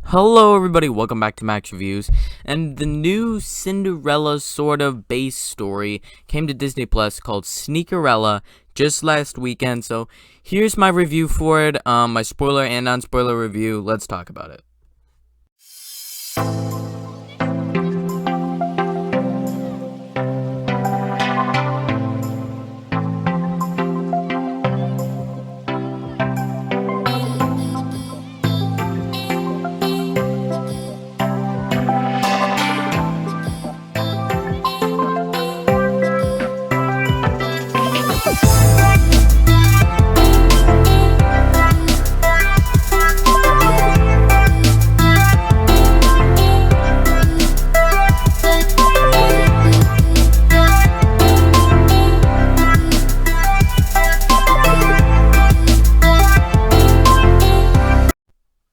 Hello everybody, welcome back to Max Reviews, and the new Cinderella sort of base story came to Disney Plus called Sneakerella just last weekend, so here's my review for it, my spoiler and non-spoiler review. Let's talk about it.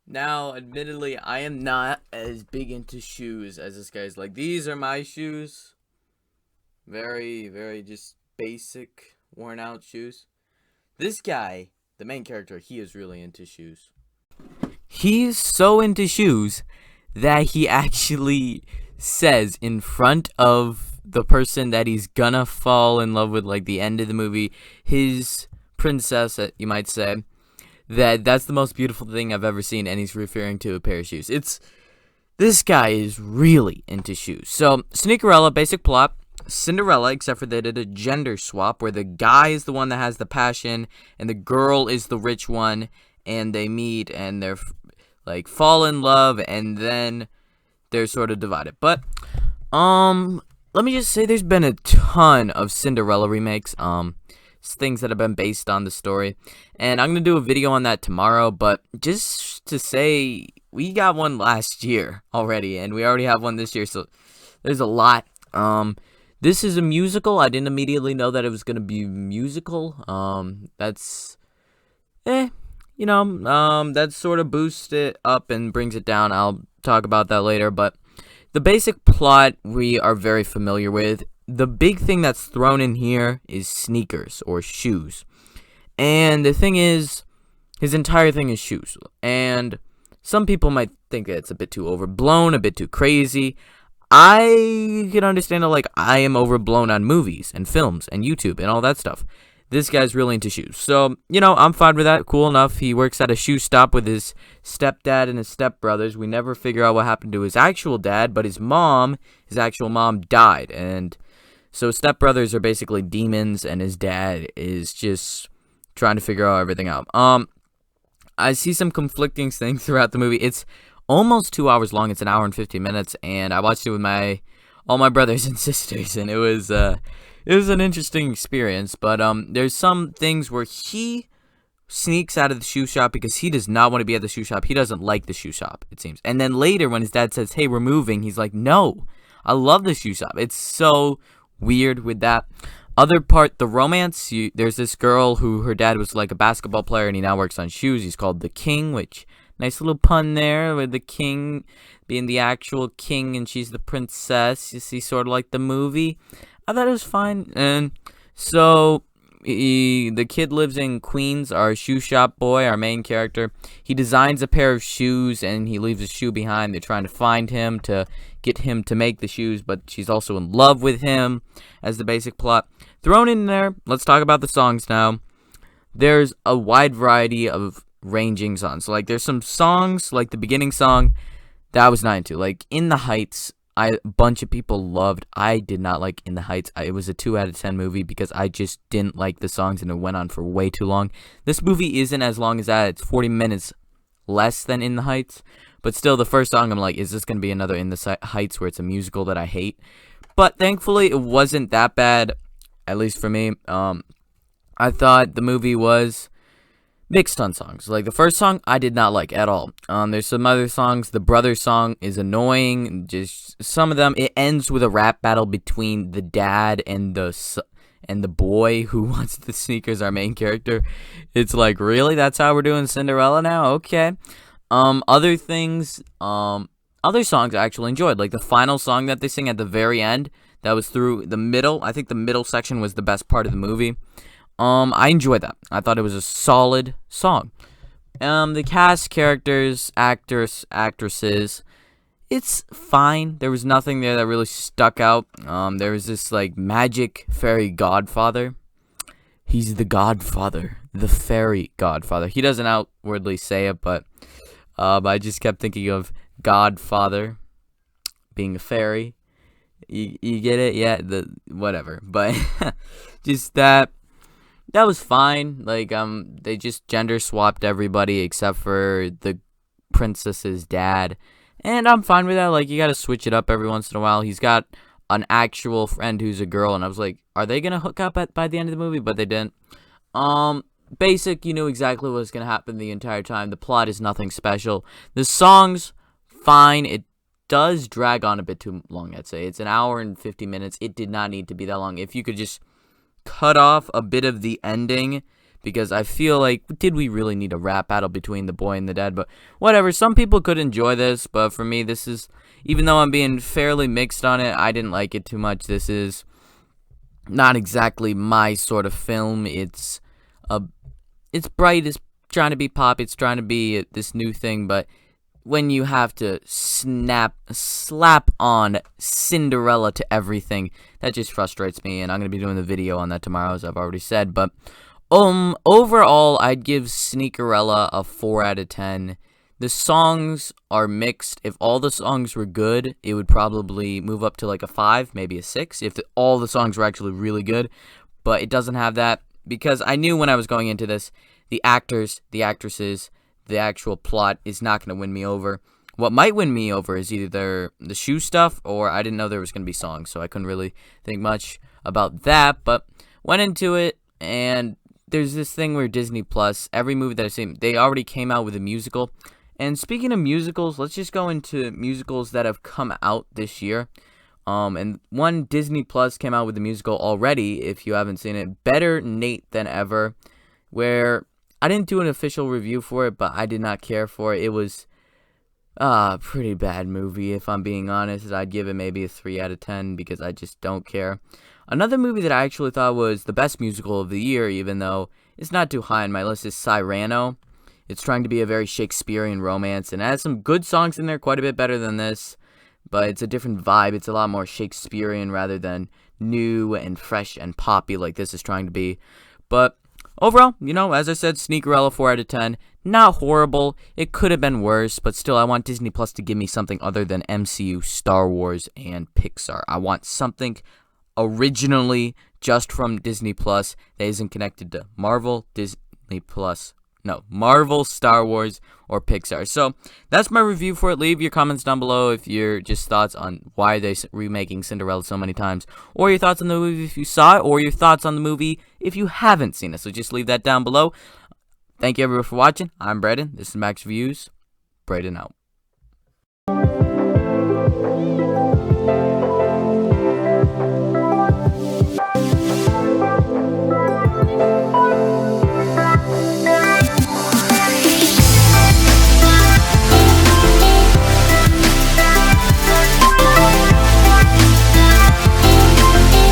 Now, admittedly, I am not as big into shoes as this guy's. Like, these are my shoes. Very, very just basic, worn out shoes. This guy, the main character, he is really into shoes. He's so into shoes that he actually says in front of the person that he's gonna fall in love with, like the end of the movie, his princess, you might say, that's the most beautiful thing I've ever seen, and he's referring to a pair of shoes. This guy is really into shoes. So, Sneakerella, basic plot, Cinderella, except for they did a gender swap, where the guy is the one that has the passion, and the girl is the rich one, and they meet, and they're, like, fall in love, and then they're sort of divided. But, let me just say there's been a ton of Cinderella remakes, things that have been based on the story, and I'm gonna do a video on that tomorrow. But just to say, we got one last year already, and we already have one this year, so there's a lot. This is a musical. I didn't immediately know that it was gonna be musical. That's that sort of boosts it up and brings it down. I'll talk about that later. But the basic plot we are very familiar with. The big thing that's thrown in here is sneakers or shoes. And the thing is, his entire thing is shoes. And some people might think that it's a bit too overblown, a bit too crazy. I can understand that, I am overblown on movies and films and YouTube and all that stuff. This guy's really into shoes. So, I'm fine with that. Cool enough. He works at a shoe stop with his stepdad and his stepbrothers. We never figure out what happened to his actual dad, but his actual mom died. And so stepbrothers are basically demons, and his dad is just trying to figure out everything out. I see some conflicting things throughout the movie. It's almost 2 hours long. It's an hour and 15 minutes, and I watched it with all my brothers and sisters, and it was an interesting experience. But there's some things where he sneaks out of the shoe shop because he does not want to be at the shoe shop. He doesn't like the shoe shop, it seems. And then later, when his dad says, "Hey, we're moving," he's like, "No, I love the shoe shop." It's so weird with that. Other part, the romance, there's this girl who her dad was like a basketball player, and he now works on shoes. He's called the King, which, nice little pun there, with the king being the actual king and she's the princess. You see, sort of like the movie. I thought it was fine. And so the kid lives in Queens, our shoe shop boy, our main character. He designs a pair of shoes and he leaves a shoe behind. They're trying to find him to get him to make the shoes, but she's also in love with him as the basic plot. Thrown in there, let's talk about the songs now. There's a wide variety of ranging songs. So, there's some songs, like the beginning song, that I was not into. Like, In the Heights, a bunch of people loved. I did not like In the Heights. It was a 2 out of 10 movie because I just didn't like the songs, and it went on for way too long. This movie isn't as long as that. It's 40 minutes less than In the Heights. But still, the first song, I'm like, is this going to be another In the Heights where it's a musical that I hate? But thankfully, it wasn't that bad, at least for me. I thought the movie was mixed on songs. Like, the first song, I did not like at all. There's some other songs. The brother song is annoying. Just some of them. It ends with a rap battle between the dad and the boy who wants the sneakers, our main character. It's like, really? That's how we're doing Cinderella now? Okay. Other things, other songs I actually enjoyed. Like, the final song that they sing at the very end, that was through the middle. I think the middle section was the best part of the movie. I enjoyed that. I thought it was a solid song. The cast, characters, actors, actresses, it's fine. There was nothing there that really stuck out. There was this like magic fairy godfather. He's the godfather, the fairy godfather. He doesn't outwardly say it, but I just kept thinking of Godfather being a fairy. You get it? Yeah, whatever. But just that was fine. Like they just gender swapped everybody except for the princess's dad. And I'm fine with that. Like, you gotta switch it up every once in a while. He's got an actual friend who's a girl, and I was like, are they gonna hook up by the end of the movie? But they didn't. Basic, you knew exactly what was gonna happen the entire time. The plot is nothing special. The songs, fine. It does drag on a bit too long, I'd say. It's an hour and 50 minutes. It did not need to be that long. If you could just cut off a bit of the ending, because I feel like, did we really need a rap battle between the boy and the dad? But whatever, some people could enjoy this, but for me, this is, even though I'm being fairly mixed on it, I didn't like it too much. This is not exactly my sort of film. It's bright, it's trying to be pop, it's trying to be this new thing, but when you have to slap on Cinderella to everything, that just frustrates me, and I'm going to be doing the video on that tomorrow, as I've already said. But overall, I'd give Sneakerella a 4 out of 10. The songs are mixed. If all the songs were good, it would probably move up to like a 5, maybe a 6, if all the songs were actually really good. But it doesn't have that, because I knew when I was going into this, the actors, the actresses, the actual plot is not going to win me over. What might win me over is either the shoe stuff, or I didn't know there was going to be songs, so I couldn't really think much about that. But went into it, and there's this thing where Disney Plus, every movie that I've seen, they already came out with a musical. And speaking of musicals, let's just go into musicals that have come out this year. And one, Disney Plus came out with a musical already, if you haven't seen it, Better Nate Than Ever, where I didn't do an official review for it, but I did not care for it. It was a pretty bad movie, if I'm being honest. I'd give it maybe a 3 out of 10, because I just don't care. Another movie that I actually thought was the best musical of the year, even though it's not too high on my list, is Cyrano. It's trying to be a very Shakespearean romance, and it has some good songs in there, quite a bit better than this, but it's a different vibe. It's a lot more Shakespearean rather than new and fresh and poppy like this is trying to be. But overall, as I said, Sneakerella 4 out of 10. Not horrible. It could have been worse, but still, I want Disney Plus to give me something other than MCU, Star Wars, and Pixar. I want something originally just from Disney Plus that isn't connected to Marvel, Marvel, Star Wars, or Pixar. So that's my review for it. Leave your comments down below if you're just thoughts on why they're remaking Cinderella so many times, or your thoughts on the movie if you saw it, or your thoughts on the movie if you haven't seen it. So just leave that down below. Thank you everyone for watching. I'm Braden. This is Max Views. Braden out.